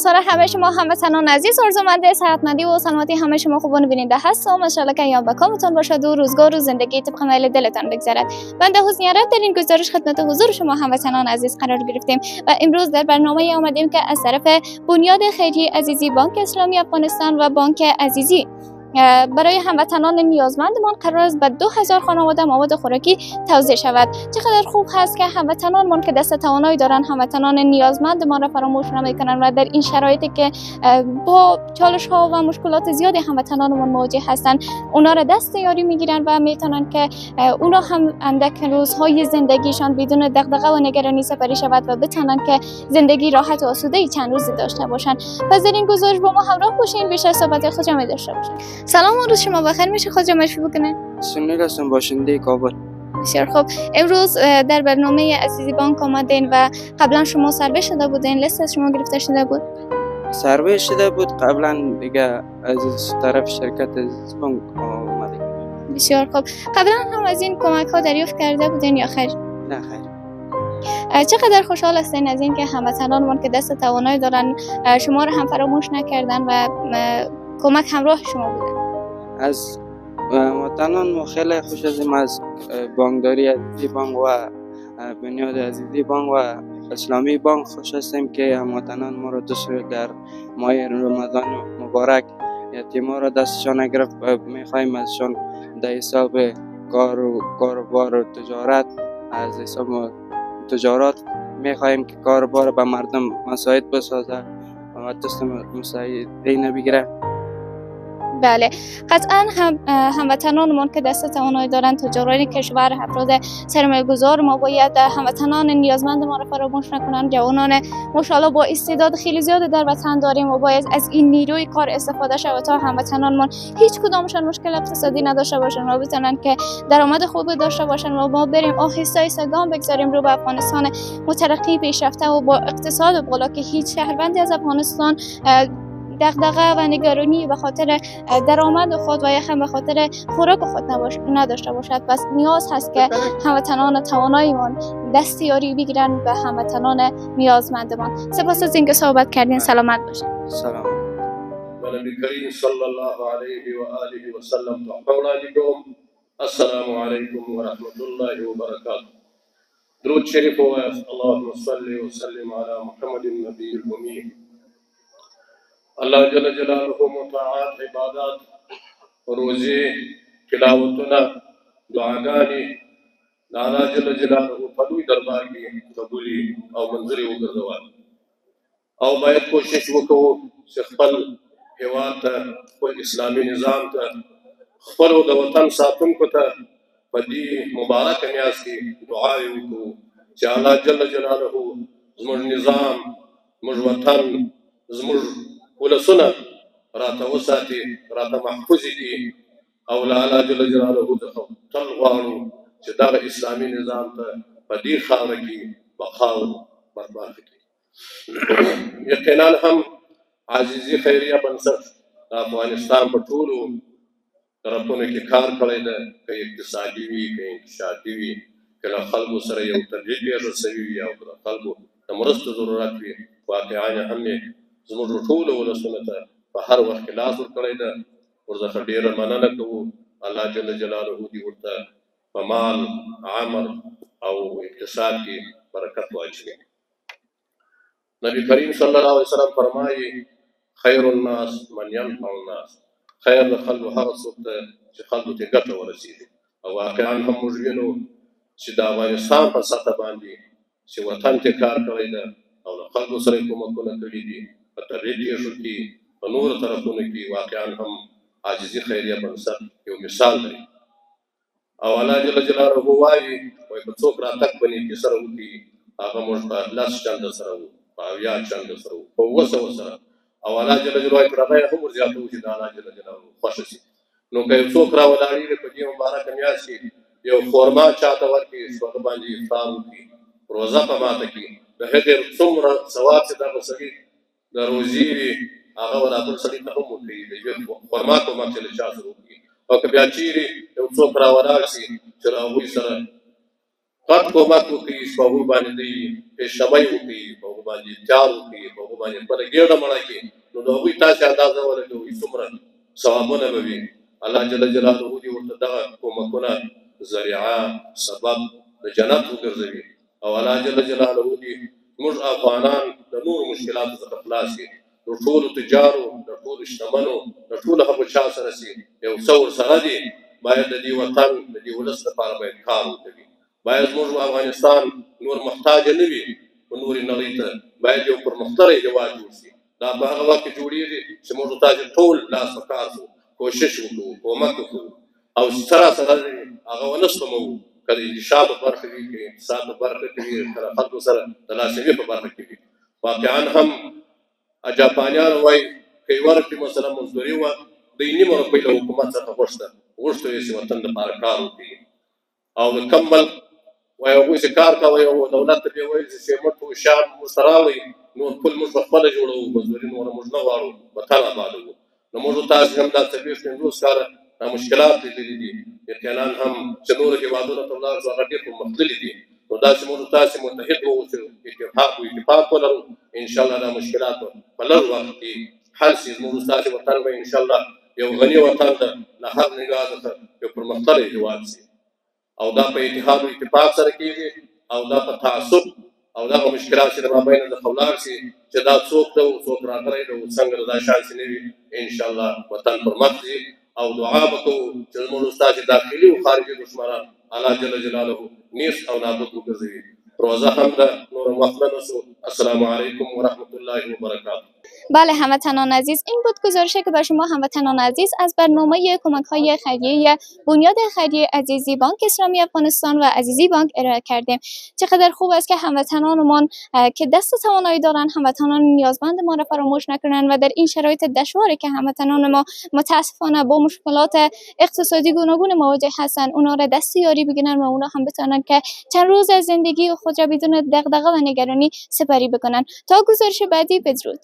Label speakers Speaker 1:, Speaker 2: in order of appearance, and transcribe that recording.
Speaker 1: سال همه شما هموطنان عزیز، آرزومند صحتمندی و سلامتی همه شما خوبان بیننده هستم. ان شاءالله که ایام بکامتان باشد و روزگار و زندگی طبق میل دلتان بگذرد. بنده حسنی عرب در این گزارش خدمت حضور شما هموطنان عزیز قرار گرفتیم و امروز در برنامه آمدیم که از طرف بنیاد خیریه عزیزی بانک اسلامی افغانستان و بانک عزیزی برای هموطنان نیازمندمان قرار است به 2000 خانواده مواد خوراکی توزیع شود. چقدر خوب هست که هموطنانمان که دست توانایی دارند هموطنان نیازمندمان را فراموش نمی‌کنند و در این شرایطی که با چالش‌ها و مشکلات زیادی هموطنانمان مواجه هستند اونا را دست یاری می‌گیرند و می‌تونند که اونا هم اندک روزهای زندگیشان بدون دغدغه و نگرانی سپری شود و بتونند که زندگی راحت و آسوده چند روزی داشته باشند. پس در این گزارش با ما همراه باشین، بیشتر صحبت خود جمع داشته باشین. سلام و روز شما بخیر. میشه خود معرفی بکنه؟
Speaker 2: سنی هستم، باشنده کابل.
Speaker 1: بسیار خوب. امروز در برنامه عزیزی بانک آمدین و قبلا شما سروی شده بودین، لیست از شما گرفته شده بود؟
Speaker 2: سروی شده بود قبلا، دیگه از طرف شرکت عزیزی بانک آمده.
Speaker 1: بسیار خوب. قبلا هم از این کمک ها دریافت کرده بودین یا خیر؟
Speaker 2: نه خیر.
Speaker 1: چقدر خوشحال هستین از این که هموطنانمان که دست توانایی دارن شما را هم فراموش نکردن و کمک همراه شما بودن؟
Speaker 2: از وطنان خیلی خوش هستیم از بانکداری عزیزی بانک و بنیاد عزیزی بانک و اسلامی بانک خوش هستیم که هموطنان ما را دوست در ماه رمضان مبارک یتیما را دستشان گرفت و میخوایم ازشان در حساب کاروبار و تجارت از حساب تجارت میخوایم که کاروبار به مردم مساعد بسازه و دست مساعدین بگیره.
Speaker 1: بله، قطعا هموطنانمان که دست توانایی دارند، تجاران کشور، افراد سرمایه‌گذار، ما باید هموطنان نیازمند ما را فراموش نکنند. جوانان ماشاءالله با استعداد خیلی زیاد در وطن داریم و باید از این نیروی کار استفاده شود تا هموطنانمان هیچ کدامشان مشکل اقتصادی نداشته باشند و بتونن که درآمد خوب داشته باشند و ما بریم آهسته آهسته گام بگذاریم رو به افغانستان مترقی پیشرفته و با اقتصاد بالا که هیچ شهروندی از افغانستان دغدغه و نگرانی به خاطر درآمد خود و یا به خاطر خوراک خود نداشته باشد. پس نیاز هست که هموطنان تواناییمان دستیاری بگیرند به هموطنان نیازمندمان. سپاس از اینکه صحبت کردین. سلامت باشید.
Speaker 2: سلام.
Speaker 3: نبی کریم صلی الله علیه و آله و سلم تحفظ علیکم. السلام علیکم و رحمت الله و برکاته. درود شریف و اللهم صل و سلم علی محمد النبی الأمی. اللہ جل جلالہ مطاعات عبادات روزے تلاوتنا دعاگانی اللہ جل جلالہ فلوی دربار کی قبولی او منظری وگردوال او باید کوشش وکو چې خپل هیواد ته خپل اسلامی نظام ته خپلو د وطن ساتونکو ته په دې مبارکه میاشت کې دعاوې وکړو چې الله جل جلاله زموږ نظام زموږ وطن زموږ ولسونه راته وساتي، راته محفوظ دي او الله جل جلاله تل غواړو چې دغه اسلامي نظام ته په دې خاوره کې بقا او برباد کړي. یقینا هم عزیزي خیریه بنسټ د افغانستان په ټولو طرفونو کې کار کړی دی، که اقتصادي وي که انکشافي وي، که له خلکو سره یو تبلیغ پېښه شوي وي او که د خلکو د مرستو ضرورت وي. واقعا هم زموږ ټولو ولسونو ته په هر وخت کې لاس ورکړی ده. ورڅخه ډېره مننه کوو. الله جل جلاله دې ورته په مال، عمر او اقتصاد کې برکت واچوي. نبی کریم صلی الله علیه وسلم فرمایي خیر الناس من ينفع الناس. خیر د خلکو هغه څوک دی چې خلکو ته ګټه ورسېږي. او واقعا هم موږ وینو چې د افغانستان په سطح باندې چې وطن ته کار کړی ده او له خلکو سره کومکونه کړي دي په طبیعي پېښو کې په نورو طرفونو کې واقعا هم عاجزي خیریه بنسټ یو مثال دی. او الله جل جلاله وایي که څوک راتګ په نیکۍ سره وکړي هغه موږ په 10 چنده سره وو، په 80 چنده سره وو، په 200 سره. او الله جل جلاله وایي تر هغه هم ورزیاتوو چې د الله جل جلاله خوښه شي. نو که یو څوک راولاړېږي په دې مبارکه میاشت کې یو خورما چاته ورکړي، شپږ باندې افطار وکړي، روزه په ماته کړي، د هغې څومره ثواب چې دغه سړي د روزي وي هغه ورابل سړي ته هم ورکوي، د یوې خورما کومک چې له چا سره وکړي. او که بیا چیرې یو څوک راولاړ شي چې له هغوی سره قد کومک وکړي په هغوی باندې دوی پیشنمۍ وکړي په هغوی باندې اختیار وکړي په هغوی باندې خپله ګېډه مړه کړي نو د هغوی تاسې اندازه ولګوئ څومره ثوابونه به وي الله جل جلاله دې ورته دغه کومکونه ذریعه سبب د جنت وګرځوي او الله جل جلاله دې موږ افغانان د نورو مشکلاتو څخه خلاص کړي د ټولو تجارو د ټولو شتمنو د ټولو هغو چا سره چې یو څه ورسره دي باید د دې وطن د دې ولس لپاره باید کار وکړي باید زموږ افغانستان نور محتاج نه وي په نورې نړۍ ته باید یو پرمختللی هېواد جوړ شي دا په هغه وخت کې جوړېږي چې موږ تاسې ټول لاس په کار شو کوشش وکړو کومک وکړو او سراسر هغه ونه سپموو که د انتشار په برخه وي که اقتصاد په برخه کې وي که د خلکو سره د لاسنیوي په برخه کې وي واقعا هم جاپانیان وایي که یوه روپۍ مثلا مزدوري وه دوی نیمه روپۍ له حکومت څخه غوښته یې چې وطن دپاره کار وکړي او د کم ملک وایي هغوی چې کار کوئ او دولت ته بیا وایي چې سیمټ و شان موږ ته راوړئ نور پل موږ په خپله جوړوو مزدوري نوره موږ نه غواړو وطن آبادوو نو موږ تاسې هم دا 40-50 کاله دا مشکلات لیدلي دي یقینا هم چې نورو هېوادونو ته ولاړ شو هغه ډېر پرمختللي دي نو داسې موږ تاسې متحد واوسو اتفاق ولرو انشاءالله دا مشکلات په لږ وخت کې حل شي زموږ ستاسې وطن به انشاءالله یو غني وطن ده له هر نګاه څخه یو پرمختللی هېواد شي او دا په اتحاد او اتفاق سره کېږي او دا په تعصب او دغه مشکلات چې د مابین څخه ولاړ شي چې دا څوک ده او څوک راغلی ده او څنګه د دا شان چې نه وي انشاءالله وطن پرمخ ځي او دعا به کوو چې زموږ ستاسې داخلي او خارجي دشمنان الله جل جلاله نیست او نابود وګرځوي روزه هم ده نور وقت نه نشو السلام علیکم ورحمة الله وبرکاته
Speaker 1: بله هموطنان عزیز این بود گزارشی که به شما هموطنان عزیز از برنامه کمک‌های خیریه بنیاد خیریه عزیزی بانک اسلامی افغانستان و عزیزی بانک ارائه کردیم. چقدر خوب است که هموطنانمان که دست و توانایی دارند هموطنان نیازمند ما را فراموش نکنند و در این شرایط دشواری که هموطنان ما متاسفانه با مشکلات اقتصادی گوناگون مواجه هستند اونا را دستیاری بگیرند و اونا هم بتوانند که چند روز از زندگی خود را بدون دغدغه و نگرانی سپری بکنند. تا گزارش بعدی بدرود.